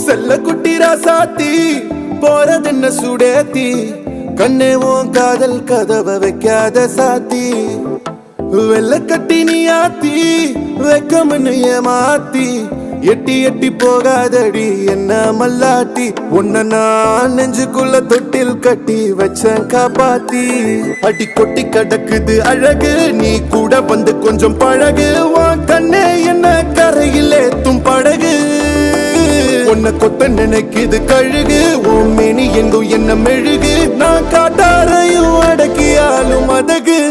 செல்ல குட்டி ராசாத்தி போறதென்ன சுடேத்தி கண்ணே உன் காதல் கதவை வைக்காத சாத்தி வெள்ள கட்டி நீ ஆத்தி வெக்கம்னு ஏமாத்தி எட்டி எட்டி போகாதடி என்ன மல்லாட்டி உன்ன நான் நெஞ்சுக்குள்ள தொட்டில் கட்டி வச்சேன் காப்பாத்தி அடி கொட்டி கடக்குது அழகு நீ கூட வந்து கொஞ்சம் பழகு உன் கண்ணே என்ன கரையில் ஏத்தும் படகு உன்னை கொத்த நினைக்குது கழுகு உன் மேனி எங்கும் என்ன மெழுகு நான் காட்டாரையும் அடக்கியாலும் அதகு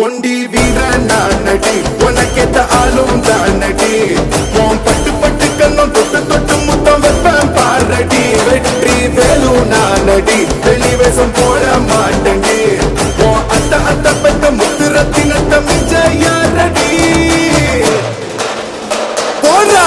ஒண்டி வீரன் நான் நடி உனக்கேத்த ஆளும் தான் நடி உன் பட்டு பட்டு கண்ணும் தொட்டு தொட்டு முத்தம் வைப்பேன் பாரடி வெற்றி வேலும் நான் நடி வெளி வேஷம் போட மாட்டேன் உன் அத்த அத்த பெத்த முத்து ரத்தினத்த மிஞ்ச யாரடி போடா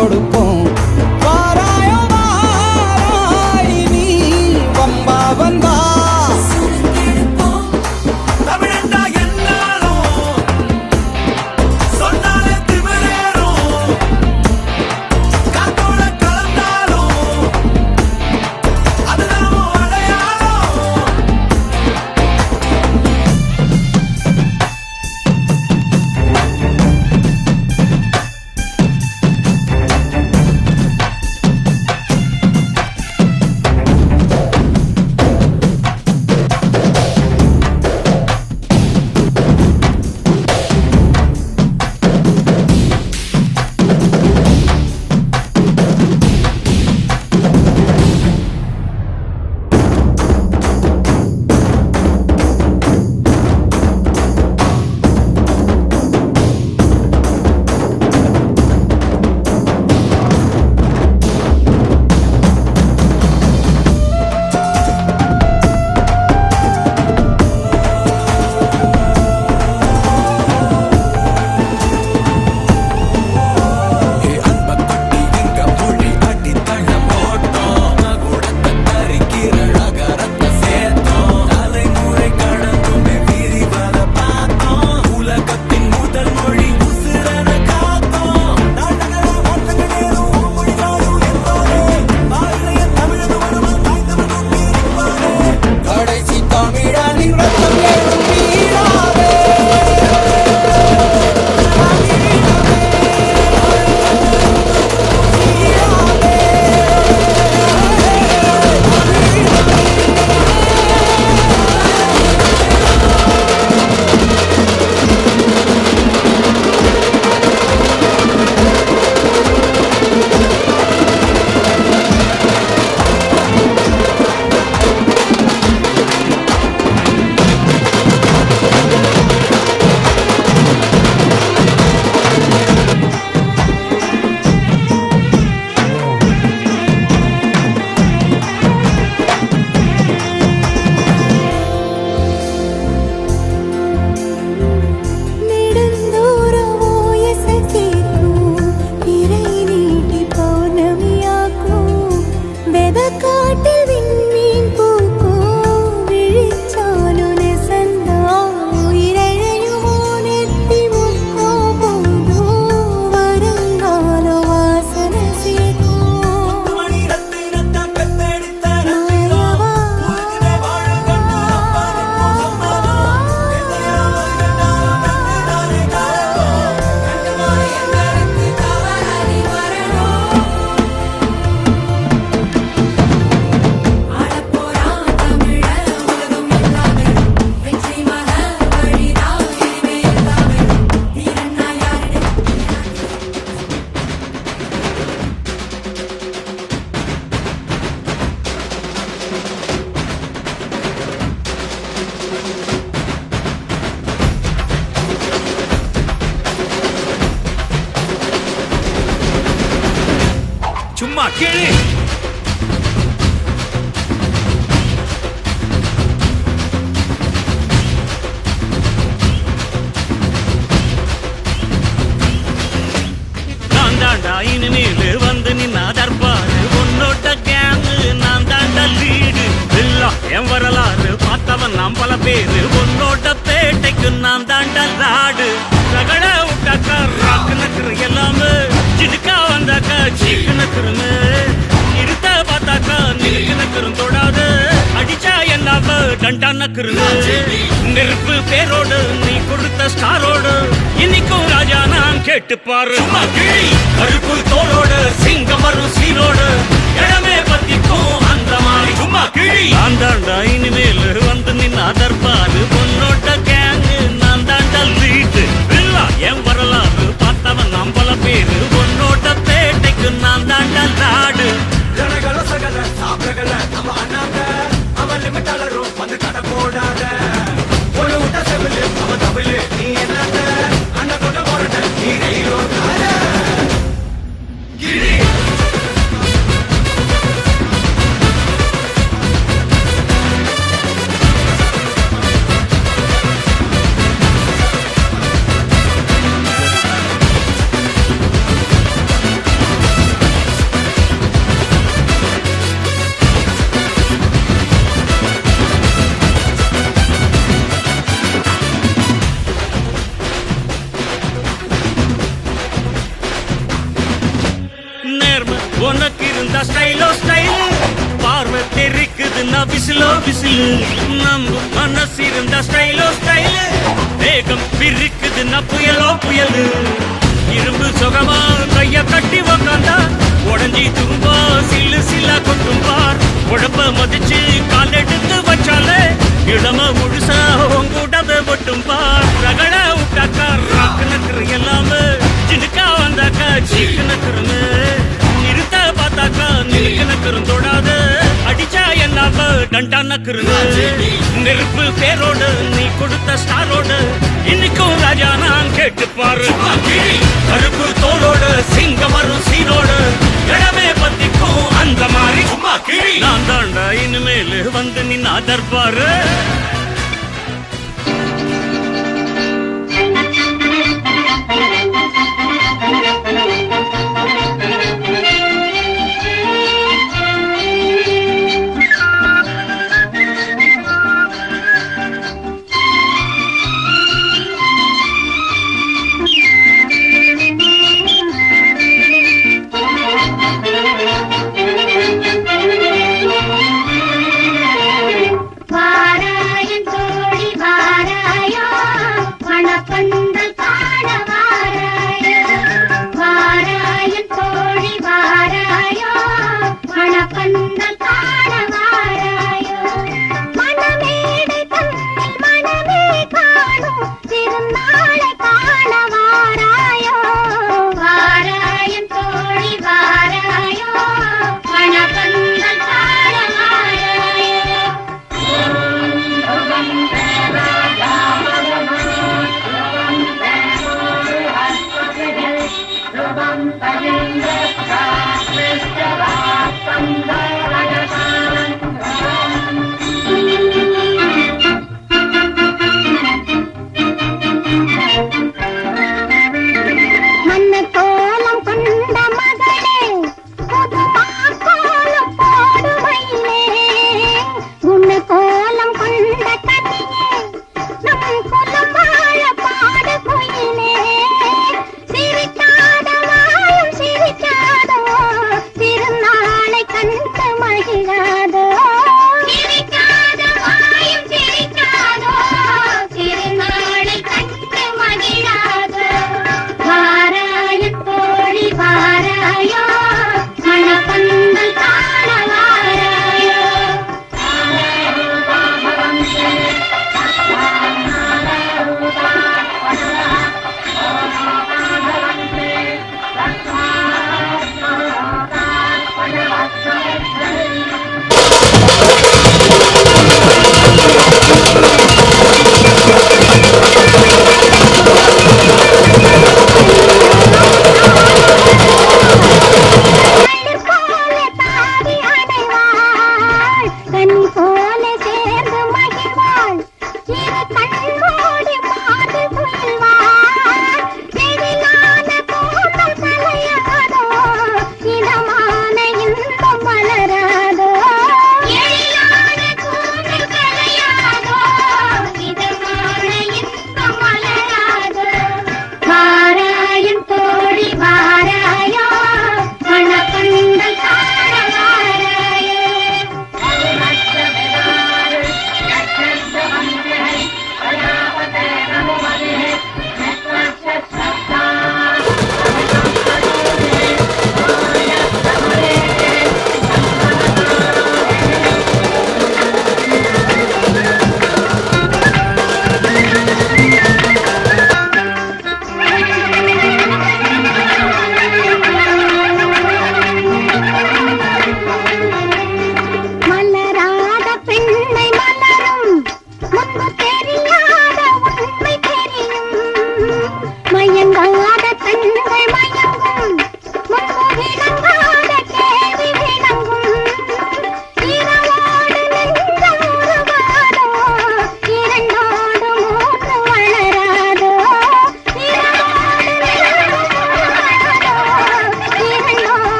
கொடுப்போம். வாராயோ வாராய் நீ வம்பா வந்தா சும்மா கேளு. நான் தாண்டா இனிமேல் வந்து நின்னா தற்பாரு உன்னோட்ட கேங்கு நான் தாண்டா லீடு எல்லாம் என் வரலாறு பார்த்தவன் நாம் பல பேரு உன்னோட்ட பேட்டைக்கு நான் தாண்டா லாடு ரகட விட்டாக்கா ராக்கு நக்குரு எல்லாமே சிடுக்கா வந்தாக்கா சீக்கு நக்குருங்க இருத்த பார்த்தாக்கா நிலுக்கு நக்குரும் தொடாது அடிச்சா எல்லாம டண்டா நக்குருங்க நெருப்பு பேரோடு நீ கொடுத்த ஸ்டாரோடு இன்னைக்கும் ராஜா நான் கேட்டு பாரு கருப்பு தோளோடு சிங்கம் வரும் சீரோடு இடமே பத்திக்கும் அந்த மாதிரி சும்மா கிழி நான் தாண்டா இனிமேல் வந்து நின்னா தற்பாரு பொன்னோட்ட கேங்கு நான் தாண்டா லீட்டு இல்லா என் வரலாறு பார்த்தவன் நாம் பல பேரு பொன்னோட்ட பேட்டைக்கு நான் தாண்டா லாடு நம்ம அண்ணாங்க அவன் லிமிட்டாளரும் வந்து கடை போடாத ஒரு விட்ட செவிலு அவன் தவிலு நீ என்ன அண்ணன் கொண்டு போறத நீ ரயிலோ கிழி உனக்கு இருந்தா ஸ்டைலோ ஸ்டைல் பார்வை தெரிக்குதுன்னா விசிலோ விசில் நம்ம மனசு இருந்தா ஸ்டைலோ ஸ்டைல் வேகம் பிரிக்குதுன்னா புயலோ புயல் இரும்பு சுகமா கைய கட்டி உக்காந்தா உடஞ்சி துரும்பா சில்லு சில்லா கொட்டும் பார் உடம்ப மதிச்சு கால் எடுத்து வச்சாலே இடம முழுசா உங்கூடத ஒட்டும் பார் ரகட விட்டாக்கா ராக்கு நக்கரு எல்லாமே ஜினுக்கா வந்தாக்கா சீக்கு நக்கருன்னு நிறுத்த பார்த்தாக்கா நிறுக்கு நக்கரும் தொடாது அடிச்சா என்னாம டண்டா நக்கருன்னு நெருப்பு பேரோடு நீ கொடுத்த ஸ்டாரோடு இன்னைக்கும் ராஜா நான் கேட்டு பாரு கருப்பு தோலோடு சிங்கம் வரும் சீனோடு இடமே பத்திக்கும் அந்த மாதிரி நான் தாண்டா இனிமேல் வந்து நின்னா தர்பாரு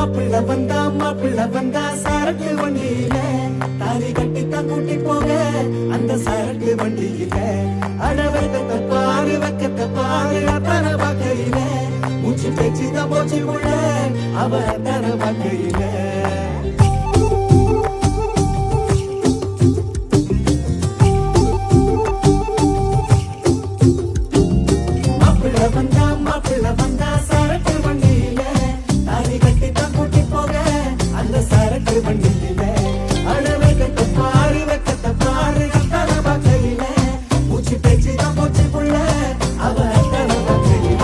மாப்பிள்ள வந்தா சரக்கு வண்டியில தாலி கட்டி தான் கூட்டி போக அந்த சரக்கு வண்டியில அடவெக்கத்தை பாரு வெக்கத்தை பாரு அத்தனை வாக்கையில மூச்சு பேச்சு தான் போச்சு உள்ள அவ அத்தனை வாக்கையில மாப்பிள்ள வந்தா சரக்கு வண்டியில தாலி கட்டி தான் கூட்டி போக அந்த சரக்கு வண்டியில அடவெக்கத்தை பாரு அத்தனை வாக்கையில மூச்சு பேச்சு தான் போச்சு உள்ள அவ அத்தனை வாக்கையில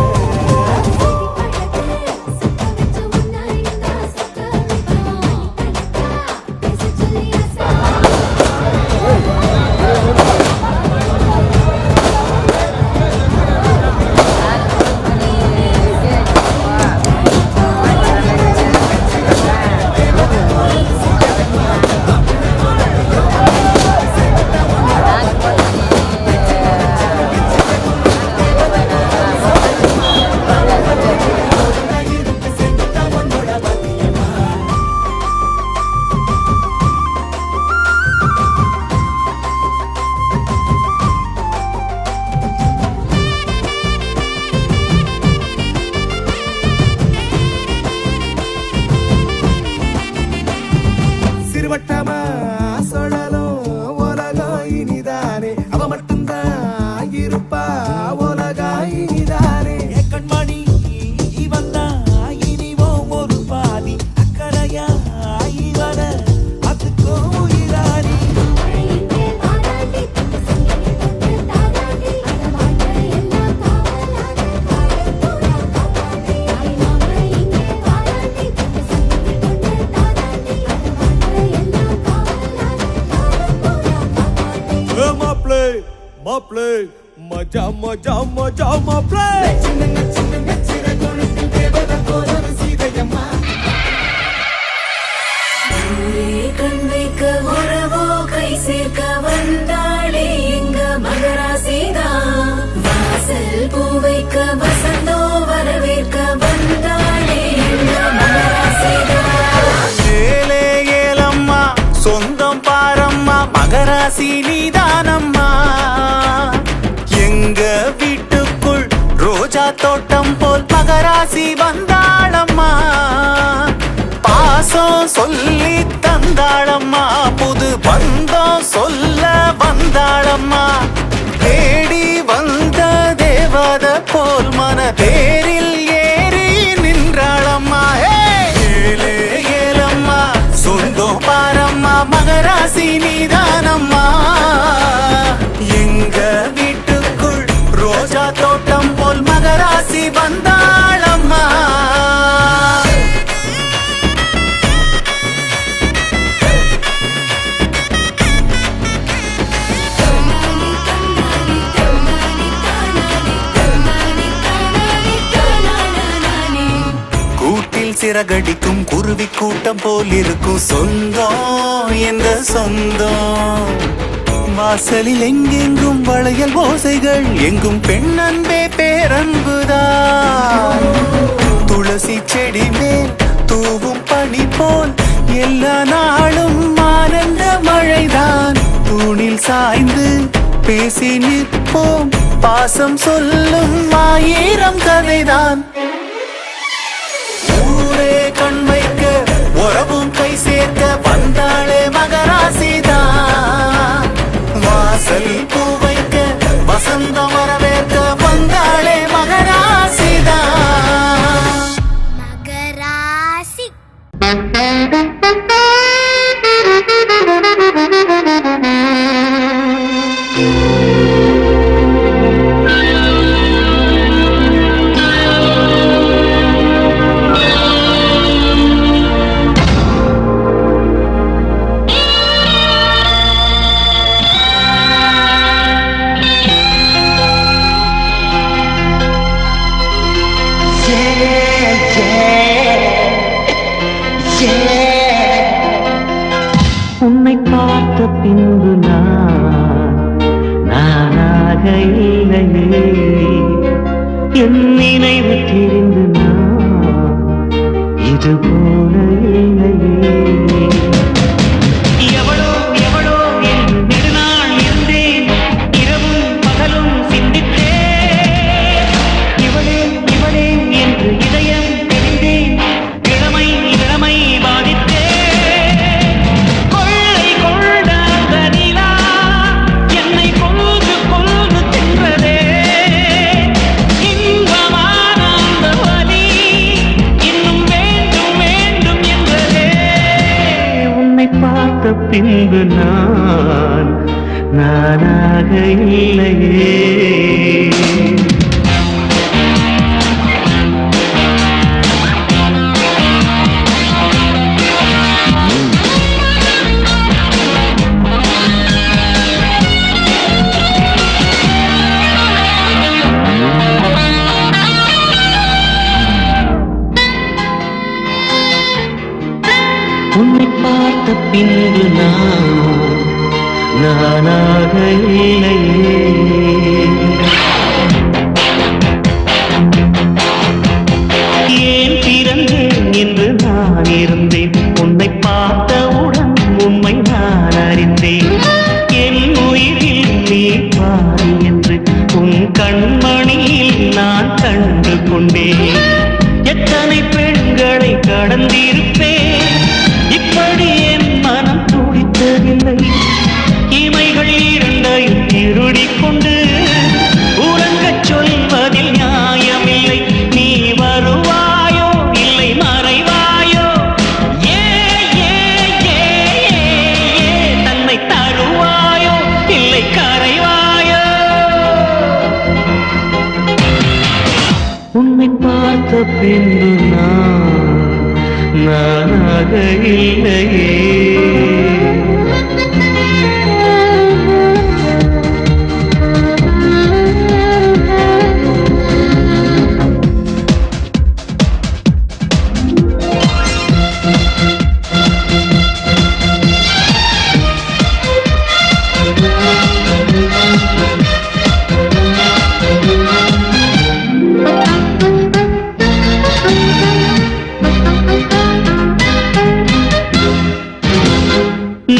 சிறுவட்டமா சொல்லலும் உலகம் இனிதானே அவ மட்டும்தான் இருப்பா உலகம் இனிதானே கண்மணி இவந்தா இனிவோ ஒரு பாதி அக்கறையா இவன அதுக்கோ உயிராடி மாப்ளே மஜா மஜா மஜா மாப்ளே கண் வைக்க உறவோ கை சேர்க்க வந்தாளே எங்க மகராசிதா வாசல் பூ வைக்க வசந்தோ வரவேற்க வந்தாளே எங்க மகராசிதா ஏலே ஏலம்மா சொந்தம் பாரம்மா மகராசி நீதானம்மா எங்க வீட்டுக்குள் ரோஜா தோட்டம் போல் மகராசி வந்தாளம்மா பாசம் சொல்லி தந்தாளம்மா புது பந்தம் சொல்ல வந்தாளம்மா தேடி வந்த தேவத போல் மன தேரில் ஏறி நின்றாளம்மா ஏலே ஏலம்மா சொந்தம் பாரம்மா மகராசி நீதானம்மா எங்க வீட்டுக்குள் ரோஜா தோட்டம் போல் மகராசி வந்தாளம்மா கூட்டில் சிறகடிக்கும் குருவி கூட்டம் போல் இருக்கும் சொந்தம் எந்த சொந்தம் வாசலில் எங்கெங்கும் வளையல் ஓசைகள் எங்கும் பெண் அன்பே பேரன்புதான் துளசி செடி மேல் தூவும் பனி போல் எல்லா நாளும் ஆனந்த மழைதான் தூணில் சாய்ந்து பேசி நிற்போம் பாசம் சொல்லும் ஆயிரம் கதைதான் ஊரே கண் வைக்க உறவும் கை சேர்க்க வந்தாளே மகராசிதான் வாசல் பூ வைக்க வசந்தம் வரவேற்க வந்தாளே மகராசிதான் மகராசி உன்னை பார்த்த பின்பு நானாக இல்லையே என் நினைவு தெரிந்து நான் இது போல இல்லையே. எவளோ எவளோ என்று நெடுநாள் இருந்தேன், இரவும் பகலும் சிந்தித்தேன். இவளே இவளே என்று இதயம் தெரிந்தேன், இளமை இளமை பாதித்தேன். கொள்ளை கொண்ட அந்த நிலா என்னை கொல்கு கொல்கு தின்றதே. இன்பமான அந்த வலி இன்னும் வேண்டும் வேண்டும் என்றதே. உன்னை பார்த்த பின்பு நானாக இல்லையே. உன்னை பார்த்த பின்பு நானாக இல்லையே. ஏன் பிறந்தேன் என்று நான் இருந்தேன், உன்னை பார்த்தவுடன் உண்மை நான் அறிந்தேன். என் உயிரில் நீ பாரி என்று உன் கண்மணியில் நான் கண்டு கொண்டேன். எத்தனை பெண்களை கடந்திருப்பேன், இப்படி என் மனம் துடித்ததில்லை. இமைகள் இரண்டையும் திருடிக் கொண்டு உறங்கச் சொல்வதில் நியாயமில்லை. நீ வருவாயோ இல்லை மறைவாயோ, ஏ ஏ ஏ ஏ தன்னை தருவாயோ இல்லை கரைவாயோ. உன்னை பார்த்த பின்பு நானாக இல்லையே.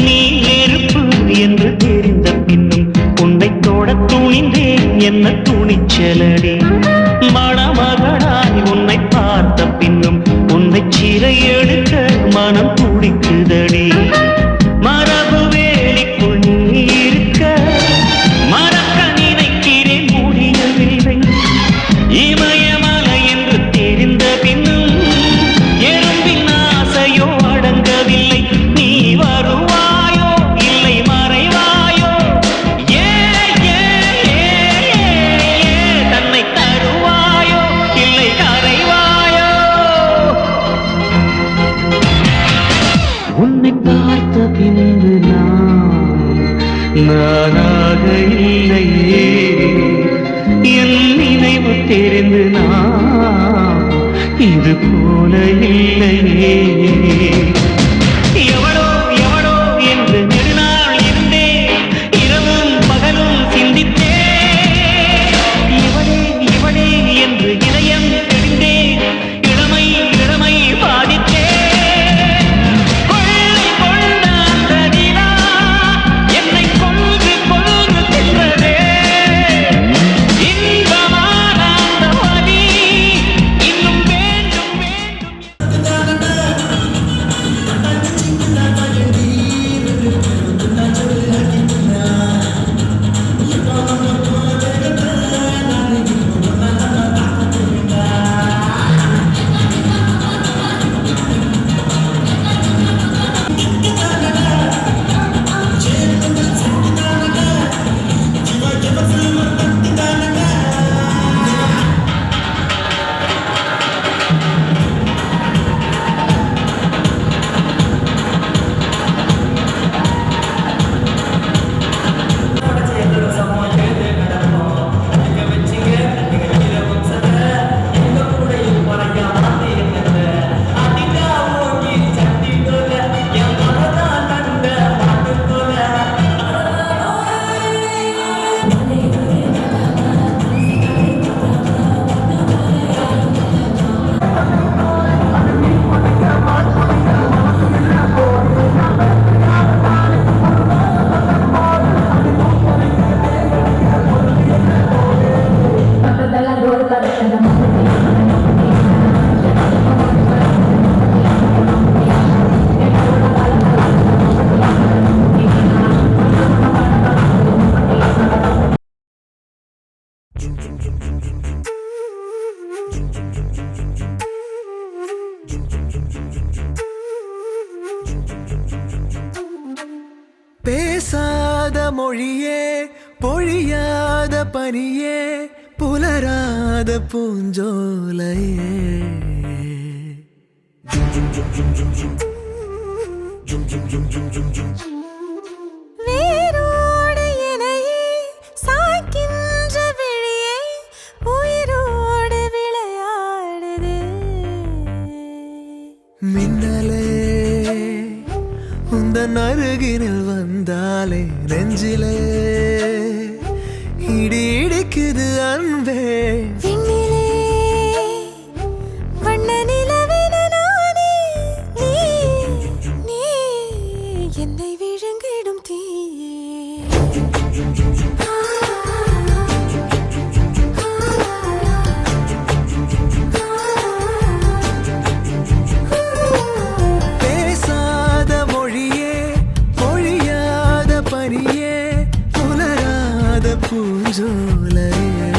நீ நெருப்பு என்று தெரிந்த பின்னும் உன்னை தொட துணிந்தேன், என்ன துணிச்சலடி. மணமகனாய் உன்னை பார்த்த பின்னும் உன்னை சிறை எடுக்க மனம் துடிக்குதடி. மரபு வேலிக்குள் நீ இருக்க மறக்க நினைக்கிறேன், முடியவில்லை. இமயமலை என்று தெரிந்த பின்னும் எறும்பின் ஆசையோ அடங்கவில்லை. நீ வருவாயோ இல்லை மறைவாயோ, ஏ ஏ ஏ ஏ தன்னை தருவாயோ இல்லை கரைவாயோ. உன்னை பார்த்த பின்பு நானாக இல்லையே. என் நினைவு தெரிந்து இது போல இல்லையே. எவளோ எவளோ என்று நெடுநாள் இருந்தேன், இரவும் பகலும் சிந்தித்தேன். இவளே இவளே என்று இதயம் தெரிந்தேன், இளமை இளமை பாதித்தேன். கொள்ளை கொண்ட அந்த நிலா என்னை கொல்கு கொல்கு தின்றதே. இன்பமான அந்த வலி இன்னும் வேண்டும் வேண்டும். மொழியே பொழியாத பனியே புலராத பூஞ்சோலையே வேரோடு இணையே சாய்க்கின்ற விழியே உயிரோடு விளையாடுது மின்னலே உந்தன் அருகினில் வந்தாலே நெஞ்சிலே இடி இடிக்குது அன்பே விண்ணிலே வண்ண நிலவென நானே நீ என்னை விழுங்கிடும் தீயே பேசாத மொழியே பொழியாத பனியே புலராத பூஞ்சோலையே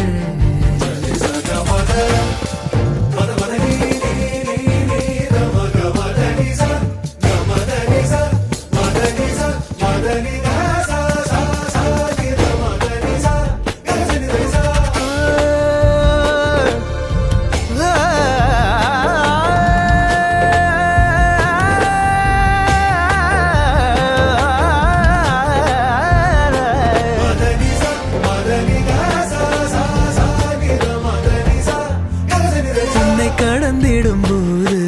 உன்னை கடந்திடும் போது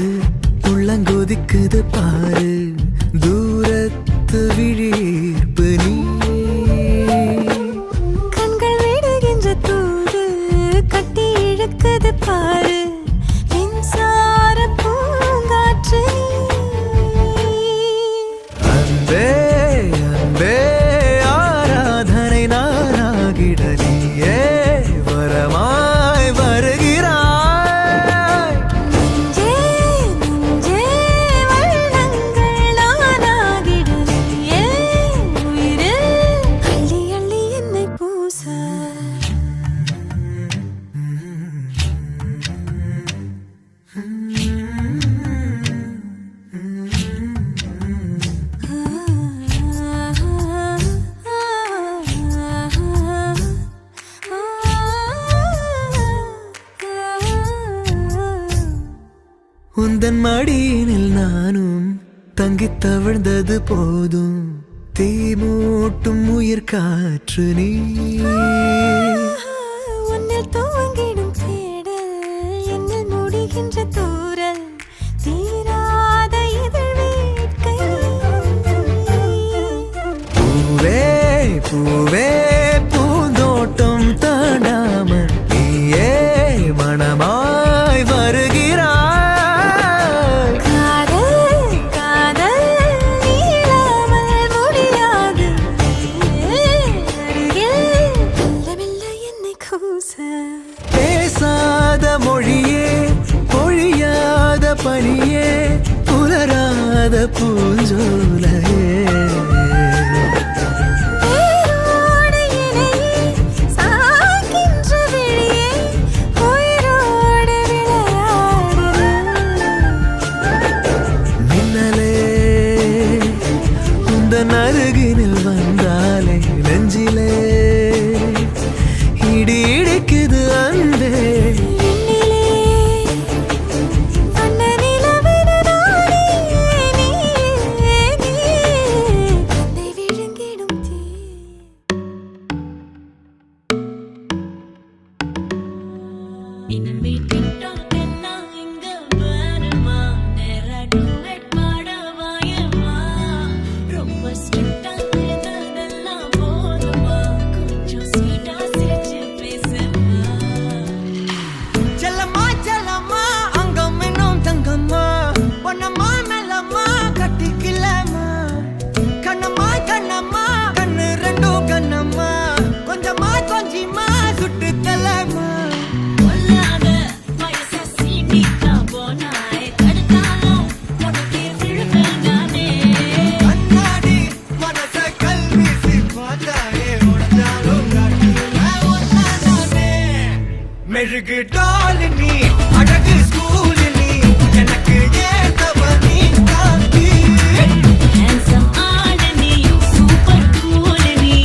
உள்ளங்கொதிக்குது பாரு தூரத்து விழிப்பு நீ கண்கள் விடுகின்ற தூது கட்டி இழுக்குது பாரு மின்சார பூங்காற்று அன்பே அன்பே ஆராதனை நானாகிட நீயே வரமாய் வருகிறாய் நெஞ்சே நெஞ்சே வண்ணங்கள் நானாகிடுறியே உயிரில் அள்ளி அள்ளி என்னை பூச உந்தன் மடியினில் நானும் தங்கித் தவழ்ந்தது போதும் தீ மூட்டும் உயிர் காற்று நீ உன்னில் துவங்கிடும் தேடல் என்னில் முடிகின்ற தூரல் தீராத இதழ் வேட்கை பூவே பூவே பூந்தோட்டம் தாண்டாமல் நீயே மனமாய் வருகிறாய் காதல் காதல் நீளாமல் முடியாது அருகில் மெல்ல மெல்ல என்னை கூச பேசாத மொழியே பொழியாத பனியே புலராத பூஞ்சோலையே வேரோடு இணையே சாய்க்கின்ற விழியே உயிரோடு விளையாடுது மின்னலே உந்தன் அருகினில் வந்தாலே நெஞ்சிலே இடி இடிக்குது அன்பே விண்ணிலே வண்ண நிலவென நானே நீ என்னை விழுங்கிடும் தீ இனிமே டிக்டாக் எல்லாம் இங்க வருமா நேரா டூயட் பாட வாயம்மா ரொம்ப ஸ்ட்ரிக்டா இருந்ததெல்லாம் போதுமா கொஞ்சம் ஸ்வீட்டா சிரிச்சு பேசுமா செல்லம்மா செல்லம்மா அங்கம் இன்னும் தங்கம்மா பொன்னம்மா மெல்லம்மா கட்டிக்கலம்மா கண்ணம்மா கண்ணம்மா கண்ணு ரெண்டும் கண்ணம்மா கொஞ்சம்மா கொஞ்சிம்மா சுட்டு தலம்மா கொல்லாத வயச சீட்டிக்கா போனாய் தடுத்தாலும் உனக்கே விழுவேன் நானே கண்ணாடி மனச கல்வீசி பார்த்தாயே உடஞ்சாலும் காட்டுவே மெழுகு டால் நீ அழகு ஸ்கூல் நீ எனக்கு ஏத்தவ நீ காந்தி ஹேண்ட்ஸம் ஆட நீ சூப்பர் கூல் நீ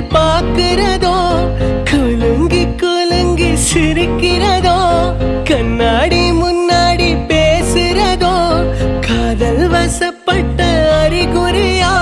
கண்ணில் பார்க்கிறதோ குலுங்கி குலுங்கி சிரிக்கிறதோ கண்ணாடி முன்னாடி பேசுறதோ காதல் வசப்பட்ட அறிகுறியா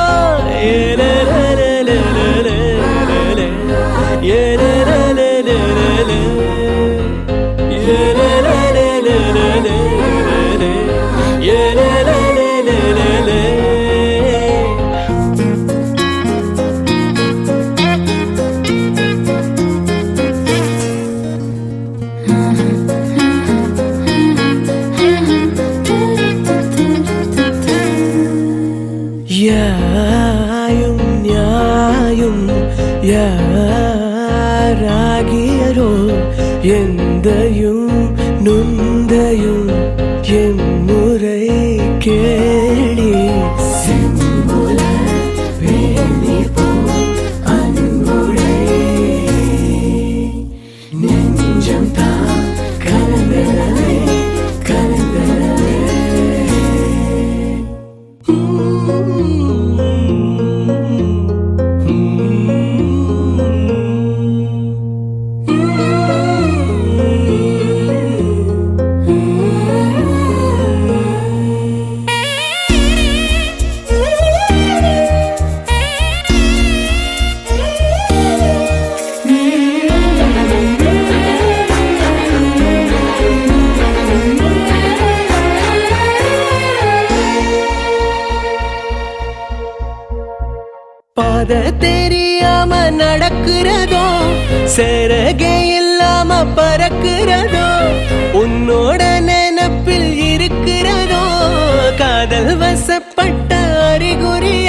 யாயும் நியாயும் யாராகியரோ எந்தையும் நுந்தையும் எம்முறை கேளி செம்புல வேலி போல் அன்புடை நெஞ்சம் தான் கலந்தனவே கலந்தனவே பாத தெரியாம நடக்கிறதோ சிறகே இல்லாம பறக்கிறதோ உன்னோட நினைப்பில் இருக்கிறதோ காதல் வசப்பட்ட அறிகுறியா